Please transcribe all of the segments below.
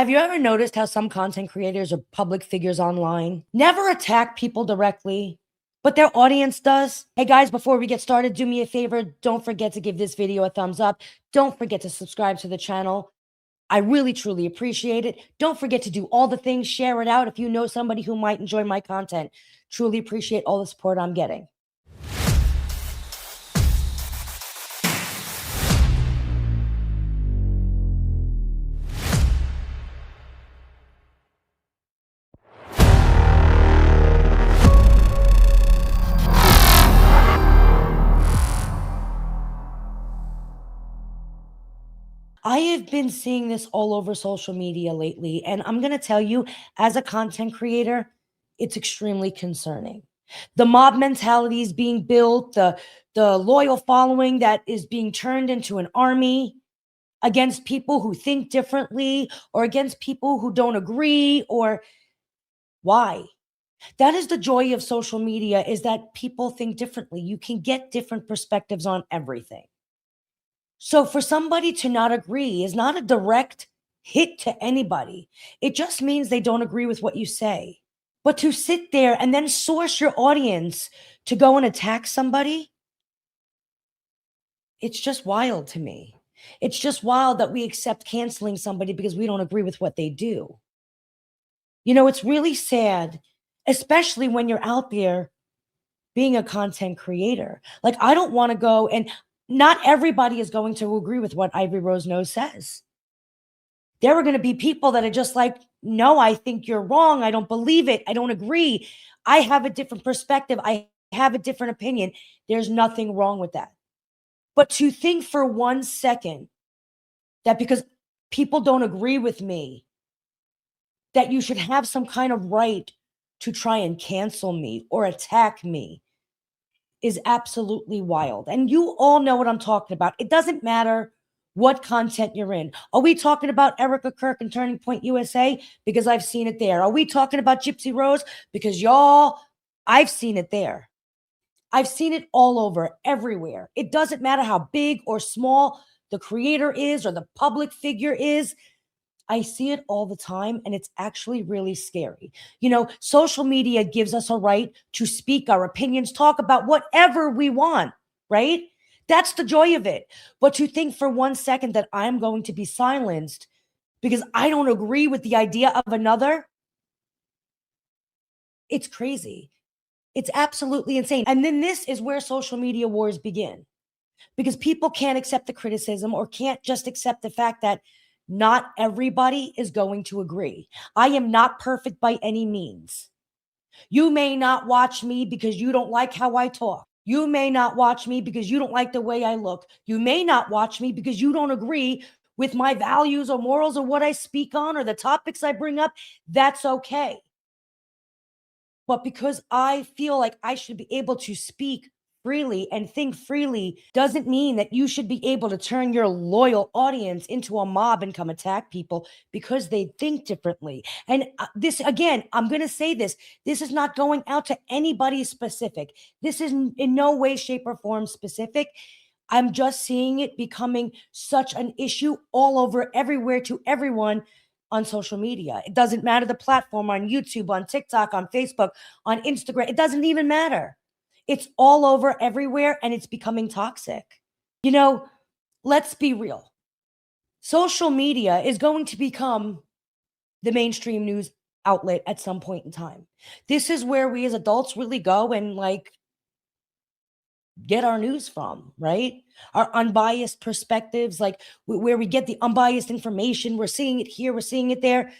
Have you ever noticed how some content creators are public figures online? Never attack people directly, but their audience does. Hey guys, before we get started, do me a favor. Don't forget to give this video a thumbs up. Don't forget to subscribe to the channel. I really, truly appreciate it. Don't forget to do all the things, share it out if you know somebody who might enjoy my content. Truly appreciate all the support I'm getting. I have been seeing this all over social media lately, and I'm going to tell you, as a content creator, it's extremely concerning. The mob mentality is being built, the loyal following that is being turned into an army against people who think differently or against people who don't agree. Or why? That is the joy of social media, is that people think differently. You can get different perspectives on everything. So for somebody to not agree is not a direct hit to anybody. It just means they don't agree with what you say. But to sit there and then source your audience to go and attack somebody, it's just wild to me. It's just wild that we accept canceling somebody because we don't agree with what they do. You know, it's really sad, especially when you're out there being a content creator. Like, I don't want to go, and not everybody is going to agree with what Ivory Rose Nose says. There are going to be people that are just like, no, I think you're wrong. I don't believe it. I don't agree. I have a different perspective. I have a different opinion. There's nothing wrong with that. But to think for 1 second that because people don't agree with me, that you should have some kind of right to try and cancel me or attack me is absolutely wild. And you all know what I'm talking about. It doesn't matter what content you're in. Are we talking about Erica Kirk and Turning Point USA? Because I've seen it there. Are we talking about Gypsy Rose? Because y'all, I've seen it there. I've seen it all over, everywhere. It doesn't matter how big or small the creator is or the public figure is. I see it all the time, and it's actually really scary. You know, social media gives us a right to speak our opinions, talk about whatever we want, right? That's the joy of it. But to think for 1 second that I'm going to be silenced because I don't agree with the idea of another, it's crazy. It's absolutely insane. And then this is where social media wars begin, because people can't accept the criticism or can't just accept the fact that not everybody is going to agree. I am not perfect by any means. You may not watch me because you don't like how I talk. You may not watch me because you don't like the way I look. You may not watch me because you don't agree with my values or morals or what I speak on or the topics I bring up. That's okay. But because I feel like I should be able to speak freely and think freely doesn't mean that you should be able to turn your loyal audience into a mob and come attack people because they think differently. And this, again, I'm going to say this. This is not going out to anybody specific. This is in no way, shape, or form specific. I'm just seeing it becoming such an issue all over, everywhere, to everyone on social media. It doesn't matter the platform, on YouTube, on TikTok, on Facebook, on Instagram. It doesn't even matter. It's all over everywhere, and it's becoming toxic. You know, let's be real. Social media is going to become the mainstream news outlet at some point in time. This is where we as adults really go and like get our news from, right? Our unbiased perspectives, like where we get the unbiased information. We're seeing it here, we're seeing it there.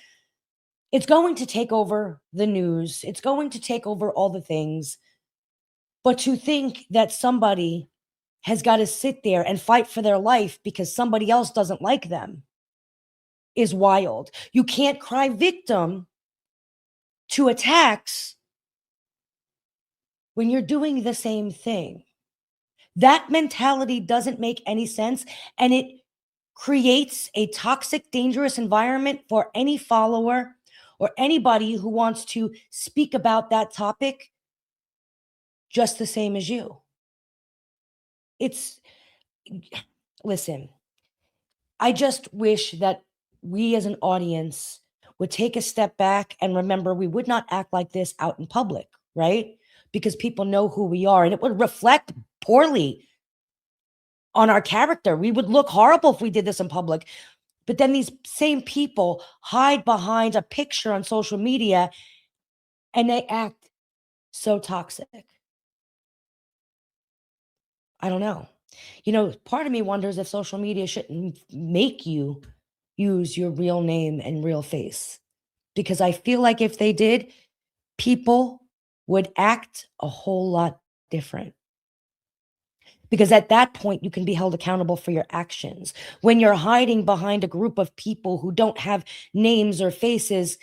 It's going to take over the news. It's going to take over all the things. But to think that somebody has got to sit there and fight for their life because somebody else doesn't like them is wild. You can't cry victim to attacks when you're doing the same thing. That mentality doesn't make any sense, and it creates a toxic, dangerous environment for any follower or anybody who wants to speak about that topic just the same as you. It's, listen, I just wish that we as an audience would take a step back and remember we would not act like this out in public, right? Because people know who we are and it would reflect poorly on our character. We would look horrible if we did this in public. But then these same people hide behind a picture on social media and they act so toxic. I don't know. Part of me wonders if social media shouldn't make you use your real name and real face. Because I feel like if they did, people would act a whole lot different. Because at that point, you can be held accountable for your actions. When you're hiding behind a group of people who don't have names or faces,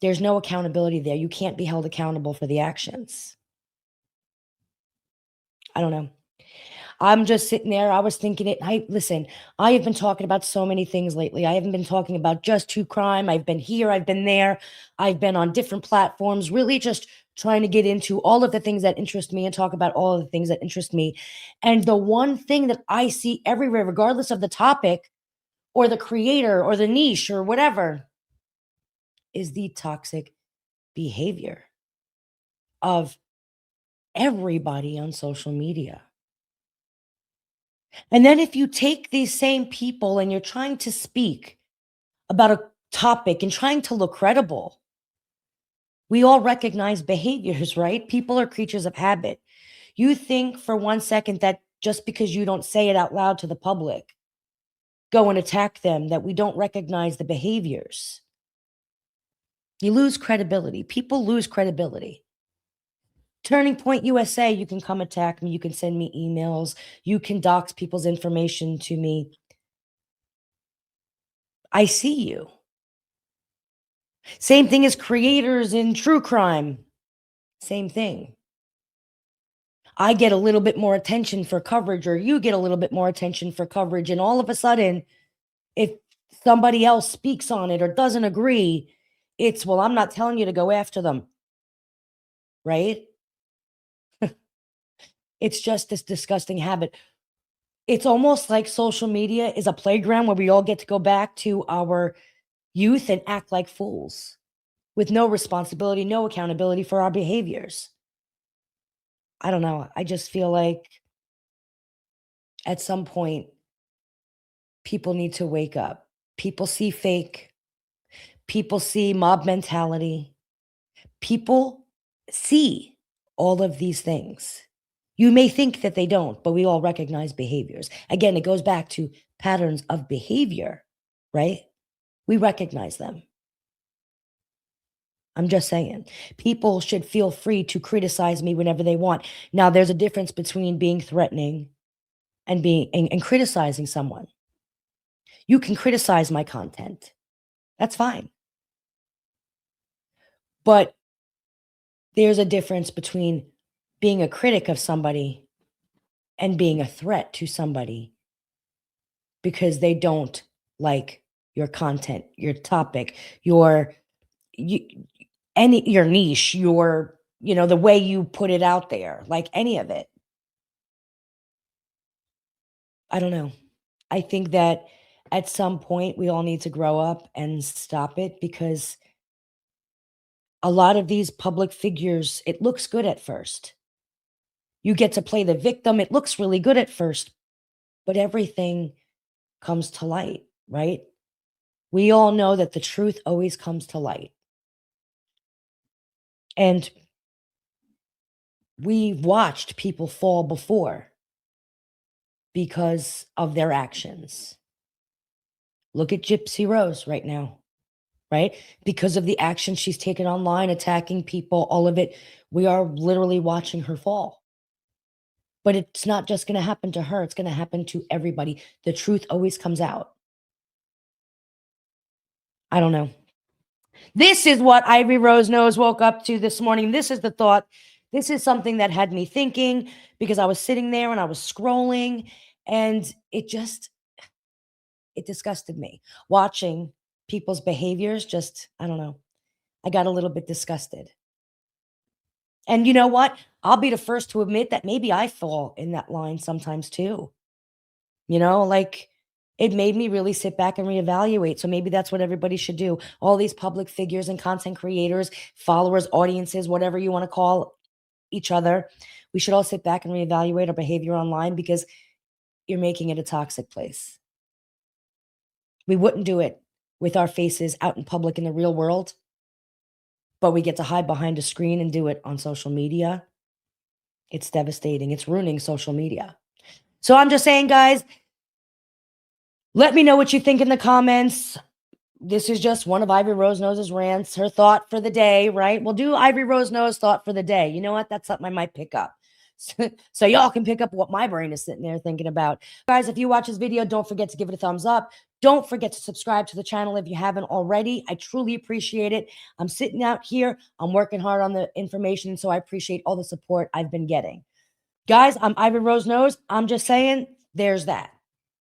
there's no accountability there. You can't be held accountable for the actions. I don't know. I'm just sitting there. I was thinking it. Listen, I have been talking about so many things lately. I haven't been talking about just true crime. I've been here, I've been there, I've been on different platforms, really just trying to get into all of the things that interest me and talk about all of the things that interest me. And the one thing that I see everywhere, regardless of the topic or the creator or the niche or whatever, is the toxic behavior of everybody on social media. And then if you take these same people and you're trying to speak about a topic and trying to look credible, we all recognize behaviors, right? People are creatures of habit. You think for 1 second that just because you don't say it out loud to the public, go and attack them, that we don't recognize the behaviors. You lose credibility. People lose credibility. Turning Point USA, you can come attack me. You can send me emails. You can dox people's information to me. I see you. Same thing as creators in true crime. Same thing. I get a little bit more attention for coverage, or you get a little bit more attention for coverage. And all of a sudden, if somebody else speaks on it or doesn't agree, it's, well, I'm not telling you to go after them. Right? It's just this disgusting habit. It's almost like social media is a playground where we all get to go back to our youth and act like fools with no responsibility, no accountability for our behaviors. I don't know. I just feel like at some point, people need to wake up. People see fake. People see mob mentality. People see all of these things. You may think that they don't, but we all recognize behaviors. Again, it goes back to patterns of behavior, right? We recognize them. I'm just saying. People should feel free to criticize me whenever they want. Now, there's a difference between being threatening and being criticizing someone. You can criticize my content. That's fine. But there's a difference between being a critic of somebody and being a threat to somebody because they don't like your content, your topic, your your niche, your the way you put it out there, like any of it. I don't know. I think that at some point we all need to grow up and stop it because a lot of these public figures, it looks good at first. You get to play the victim. It looks really good at first, but everything comes to light, right? We all know that the truth always comes to light. And we've watched people fall before because of their actions. Look at Gypsy Rose right now, right? Because of the action she's taken online, attacking people, all of it, we are literally watching her fall. But it's not just going to happen to her, it's going to happen to everybody. The truth always comes out. I don't know. This is what Ivy Rose Knows woke up to this morning. This is the thought. This is something that had me thinking because I was sitting there and I was scrolling and it disgusted me. Watching people's behaviors just, I don't know. I got a little bit disgusted. And you know what? I'll be the first to admit that maybe I fall in that line sometimes too. Like It made me really sit back and reevaluate. So maybe that's what everybody should do. All these public figures and content creators, followers, audiences, whatever you want to call each other, we should all sit back and reevaluate our behavior online, because you're making it a toxic place. We wouldn't do it with our faces out in public in the real world, but we get to hide behind a screen and do it on social media. It's devastating. It's ruining social media. So I'm just saying, guys, let me know what you think in the comments. This is just one of Ivy Rose Nose's rants, her thought for the day, right? We'll do Ivy Rose Nose thought for the day. You know what? That's something I might pick up. So y'all can pick up what my brain is sitting there thinking about. Guys, if you watch this video, don't forget to give it a thumbs up. Don't forget to subscribe to the channel if you haven't already. I truly appreciate it. I'm sitting out here. I'm working hard on the information, so I appreciate all the support I've been getting. Guys, I'm Ivy Rose Nose. I'm just saying, there's that.